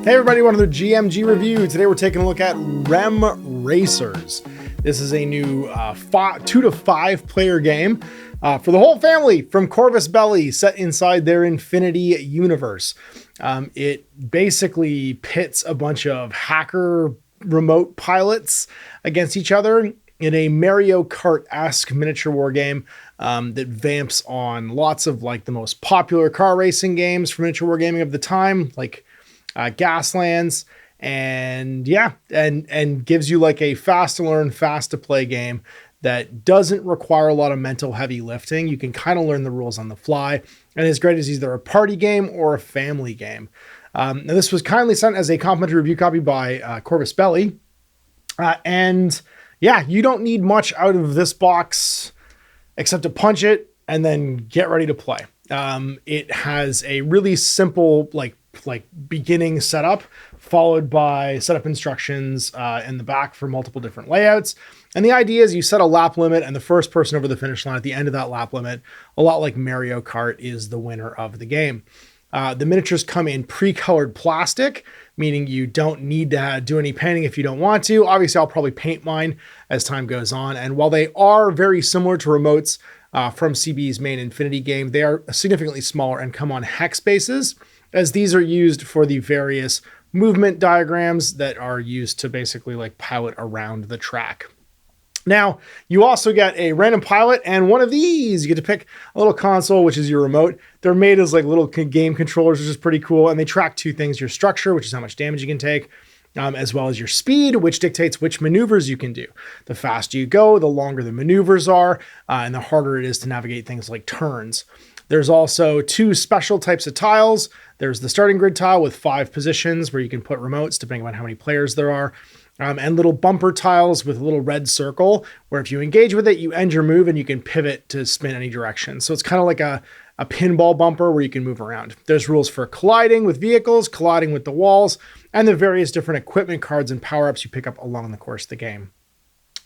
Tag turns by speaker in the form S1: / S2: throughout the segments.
S1: Hey everybody, welcome to the GMG review. Today we're taking a look at REM-Racers. This is a new 2 to 5 player game for the whole family from Corvus Belli, set inside their Infinity universe. It basically pits a bunch of hacker remote pilots against each other in a Mario Kart-esque miniature war game that vamps on lots of like the most popular car racing games for miniature war gaming of the time, like Gaslands, and gives you like a fast to learn, fast to play game that doesn't require a lot of mental heavy lifting. You can kind of learn the rules on the fly, and is great as either a party game or a family game. Now this was kindly sent as a complimentary review copy by Corvus Belli, and yeah, you don't need much out of this box except to punch it and then get ready to play. It has a really simple like beginning setup, followed by setup instructions in the back for multiple different layouts. And the idea is you set a lap limit, and the first person over the finish line at the end of that lap limit, a lot like Mario Kart, is the winner of the game. The miniatures come in pre-colored plastic, meaning you don't need to do any painting if you don't want to. Obviously, I'll probably paint mine as time goes on. And while they are very similar to remotes from CB's main Infinity game, they are significantly smaller and come on hex bases, as these are used for the various movement diagrams that are used to basically like pilot around the track. Now, you also get a random pilot and one of these. You get to pick a little console, which is your remote. They're made as like little game controllers, which is pretty cool. And they track two things: your structure, which is how much damage you can take, as well as your speed, which dictates which maneuvers you can do. The faster you go, the longer the maneuvers are, and the harder it is to navigate things like turns. There's also two special types of tiles. There's the starting grid tile with 5 positions where you can put remotes depending on how many players there are. And little bumper tiles with a little red circle where if you engage with it, you end your move and you can pivot to spin any direction. So it's kind of like a pinball bumper where you can move around. There's rules for colliding with vehicles, colliding with the walls, and the various different equipment cards and power-ups you pick up along the course of the game.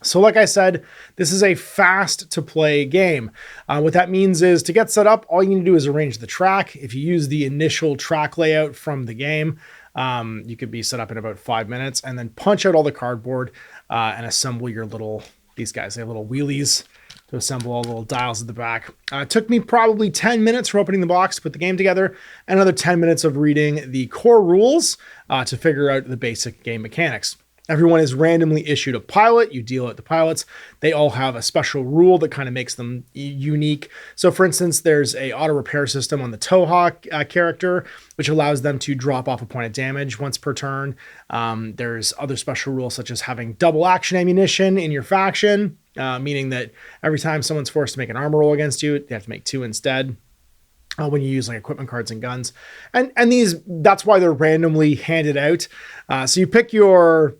S1: So like I said, this is a fast to play game. What that means is to get set up, all you need to do is arrange the track. If you use the initial track layout from the game, you could be set up in about 5 minutes, and then punch out all the cardboard and assemble your these guys, they have little wheelies to assemble all the little dials at the back. It took me probably 10 minutes from opening the box to put the game together, and another 10 minutes of reading the core rules to figure out the basic game mechanics. Everyone is randomly issued a pilot. You deal with the pilots. They all have a special rule that kind of makes them unique. So for instance, there's a auto repair system on the Toho character, which allows them to drop off a point of damage once per turn. There's other special rules such as having double action ammunition in your faction, meaning that every time someone's forced to make an armor roll against you, they have to make 2 instead. When you use like equipment cards and guns. And that's why they're randomly handed out. So you pick your...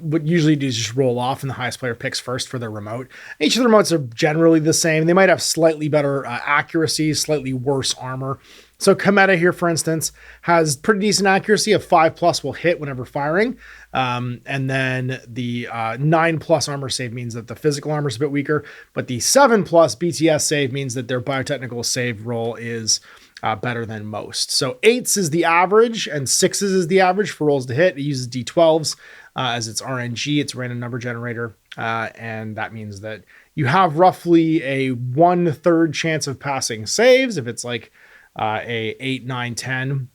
S1: what usually do is just roll off, and the highest player picks first for their remote. Each of the remotes are generally the same. They might have slightly better accuracy, slightly worse armor. So Kometa here, for instance, has pretty decent accuracy of 5+ will hit whenever firing. And then the 9+ armor save means that the physical armor is a bit weaker, but the 7+ BTS save means that their biotechnical save roll is better than most. So 8s is the average and 6s is the average for rolls to hit. It uses D12s as its RNG, it's a random number generator. And that means that you have roughly a 1/3 chance of passing saves. If it's like a 8, 9, 10,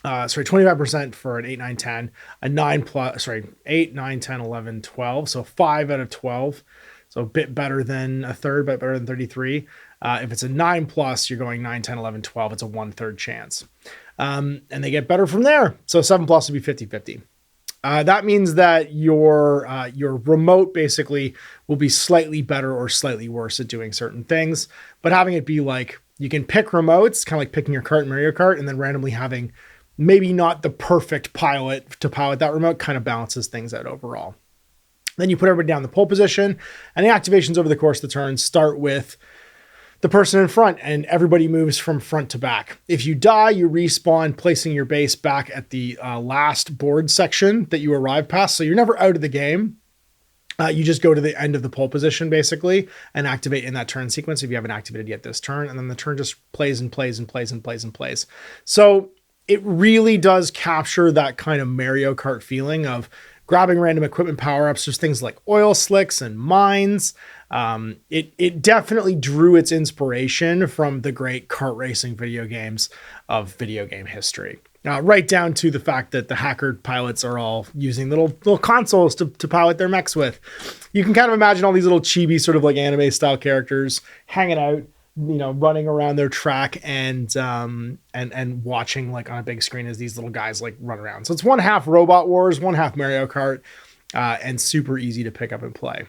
S1: 25% for an 8, 9, 10, a 8, 9, 10, 11, 12. So 5 out of 12. So a bit better than a third, but better than 33. If it's a 9+, you're going 9, 10, 11, 12. It's a 1/3 chance. And they get better from there. So 7+ would be 50-50. That means that your remote basically will be slightly better or slightly worse at doing certain things, but having it be like, you can pick remotes, kind of like picking your cart in Mario Kart, and then randomly having maybe not the perfect pilot to pilot that remote kind of balances things out overall. Then you put everybody down in the pole position, and the activations over the course of the turn start with the person in front, and everybody moves from front to back. If you die, you respawn, placing your base back at the last board section that you arrived past. So you're never out of the game. You just go to the end of the pole position basically and activate in that turn sequence if you haven't activated yet this turn, and then the turn just plays and plays and plays and plays and plays. So it really does capture that kind of Mario Kart feeling of grabbing random equipment power-ups. There's things like oil slicks and mines. It definitely drew its inspiration from the great kart racing video games of video game history. Right down to the fact that the hacker pilots are all using little consoles to pilot their mechs with. You can kind of imagine all these little chibi sort of like anime style characters hanging out, running around their track and watching like on a big screen as these little guys like run around. So it's one half Robot Wars, one half Mario Kart, and super easy to pick up and play.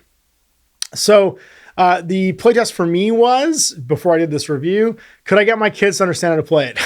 S1: So the playtest for me was, before I did this review, could I get my kids to understand how to play it?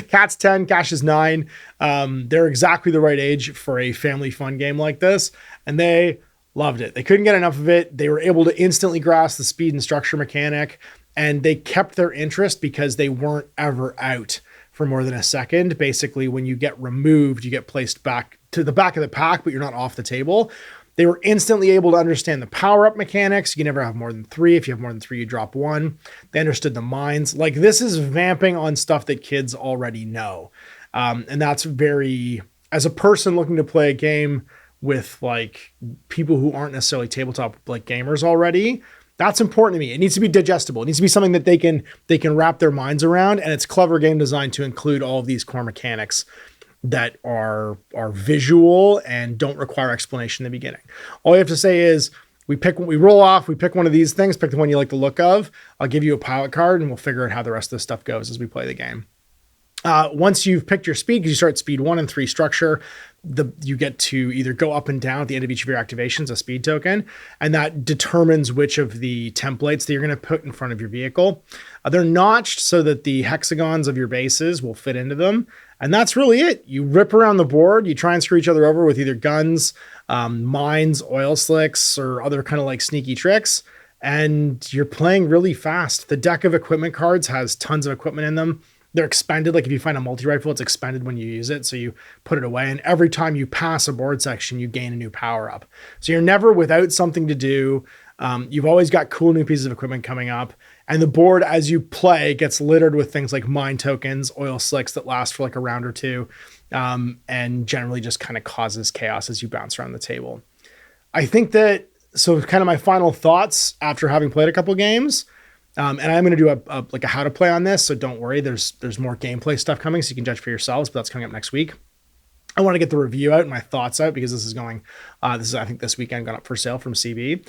S1: Cat's 10, Cash is 9. They're exactly the right age for a family fun game like this, and they loved it. They couldn't get enough of it. They were able to instantly grasp the speed and structure mechanic, and they kept their interest because they weren't ever out for more than a second. Basically, when you get removed, you get placed back to the back of the pack, but you're not off the table. They were instantly able to understand the power-up mechanics. You can never have more than 3. If you have more than 3, you drop 1. They understood the mines. Like, this is vamping on stuff that kids already know. And that's very, as a person looking to play a game with like people who aren't necessarily tabletop like gamers already, that's important to me. It needs to be digestible. It needs to be something that they can wrap their minds around, and it's clever game design to include all of these core mechanics that are visual and don't require explanation in the beginning. All you have to say is, we roll off, we pick one of these things, pick the one you like the look of. I'll give you a pilot card and we'll figure out how the rest of this stuff goes as we play the game. Once you've picked your speed, because you start speed 1 and 3 structure, you get to either go up and down at the end of each of your activations, a speed token, and that determines which of the templates that you're going to put in front of your vehicle. They're notched so that the hexagons of your bases will fit into them. And that's really it. You rip around the board, you try and screw each other over with either guns, mines, oil slicks, or other kind of like sneaky tricks. And you're playing really fast. The deck of equipment cards has tons of equipment in them. They're expended. Like if you find a multi-rifle, it's expended when you use it. So you put it away. And every time you pass a board section, you gain a new power up. So you're never without something to do. You've always got cool new pieces of equipment coming up. And the board, as you play, gets littered with things like mine tokens, oil slicks that last for like a round or two, and generally just kind of causes chaos as you bounce around the table. I think that, so kind of my final thoughts after having played a couple games, and I'm going to do a how to play on this, so don't worry, there's more gameplay stuff coming, so you can judge for yourselves, but that's coming up next week. I want to get the review out and my thoughts out because this is going, I think this weekend gone up for sale from CB.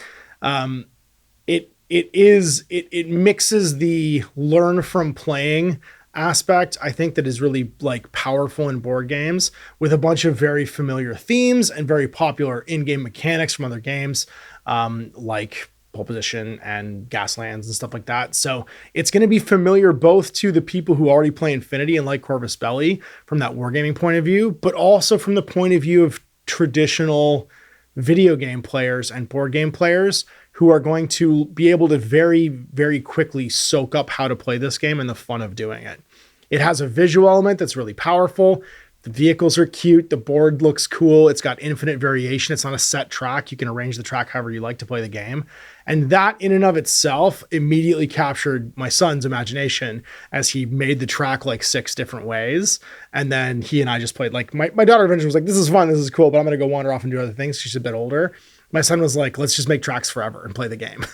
S1: It mixes the learn from playing aspect, I think, that is really like powerful in board games, with a bunch of very familiar themes and very popular in-game mechanics from other games, like pole position and Gaslands and stuff like that. So it's going to be familiar both to the people who already play Infinity and like Corvus Belli from that wargaming point of view, but also from the point of view of traditional video game players and board game players who are going to be able to very, very quickly soak up how to play this game and the fun of doing it. It has a visual element that's really powerful. The vehicles are cute. The board looks cool. It's got infinite variation. It's not a set track. You can arrange the track however you like to play the game. And that in and of itself immediately captured my son's imagination as he made the track like 6 different ways. And then he and I just played, like my daughter eventually was like, this is fun. This is cool, but I'm going to go wander off and do other things. She's a bit older. My son was like, let's just make tracks forever and play the game.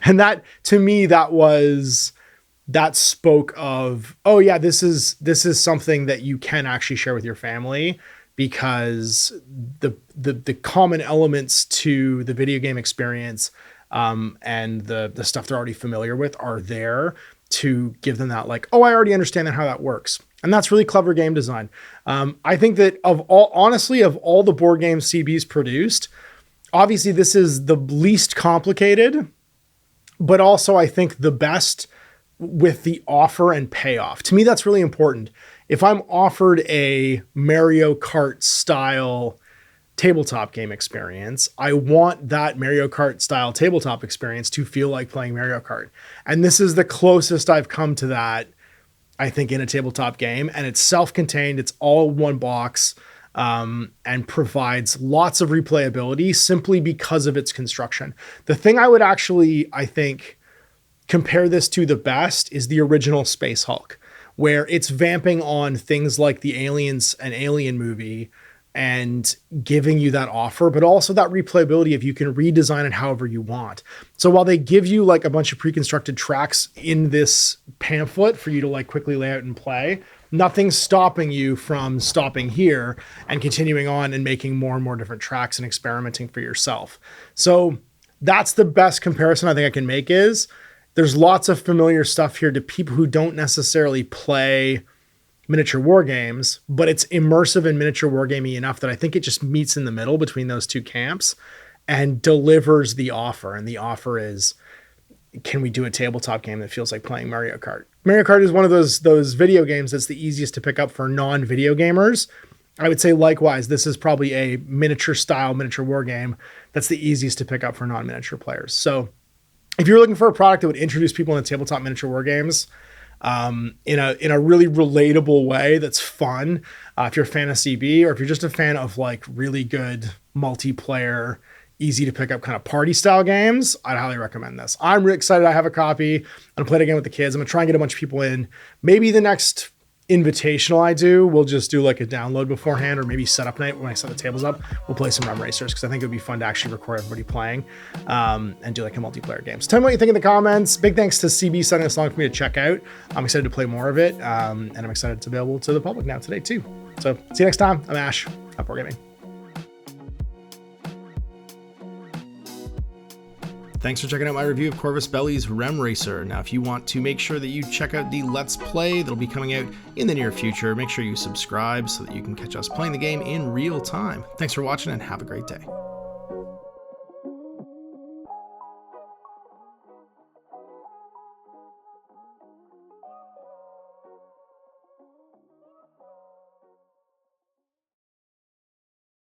S1: And that, to me, that spoke of, oh yeah, this is something that you can actually share with your family, because the common elements to the video game experience and the stuff they're already familiar with are there to give them that, like, oh, I already understand how that works. And that's really clever game design. I think that of all the board games CB's produced, obviously this is the least complicated, but also I think the best with the offer and payoff. To me, that's really important. If I'm offered a Mario Kart style tabletop game experience, I want that Mario Kart style tabletop experience to feel like playing Mario Kart. And this is the closest I've come to that, I think, in a tabletop game. And it's self-contained. It's all one box, and provides lots of replayability simply because of its construction. The thing I would actually, I think, compare this to the best is the original Space Hulk. where it's vamping on things like the Aliens and Alien movie and giving you that offer, but also that replayability if you can redesign it however you want. So while they give you like a bunch of pre-constructed tracks in this pamphlet for you to like quickly lay out and play, nothing's stopping you from stopping here and continuing on and making more and more different tracks and experimenting for yourself. So that's the best comparison I think I can make. Is there's lots of familiar stuff here to people who don't necessarily play miniature war games, but it's immersive and miniature wargaming enough that I think it just meets in the middle between those two camps and delivers the offer. And the offer is, can we do a tabletop game that feels like playing Mario Kart? Mario Kart is one of those video games that's the easiest to pick up for non-video gamers. I would say likewise, this is probably a miniature war game that's the easiest to pick up for non-miniature players. So if you're looking for a product that would introduce people into tabletop miniature war games, in a really relatable way that's fun, if you're a fan of CB, or if you're just a fan of like really good multiplayer, easy to pick up kind of party style games, I'd highly recommend this. I'm really excited. I have a copy. I'm gonna play it again with the kids. I'm gonna try and get a bunch of people in. Maybe the next invitational I do, we'll just do like a download beforehand, or maybe setup night when I set the tables up, we'll play some REM-Racers, because I think it would be fun to actually record everybody playing and do like a multiplayer game. So tell me what you think in the comments. Big thanks to CB sending this along for me to check out. I'm excited to play more of it, and I'm excited to be able to the public now today too. So see you next time. I'm Ash, Outboard Gaming. Thanks for checking out my review of Corvus Belli's REM-Racer. Now, if you want to make sure that you check out the Let's Play that'll be coming out in the near future, make sure you subscribe so that you can catch us playing the game in real time. Thanks for watching and have a great day.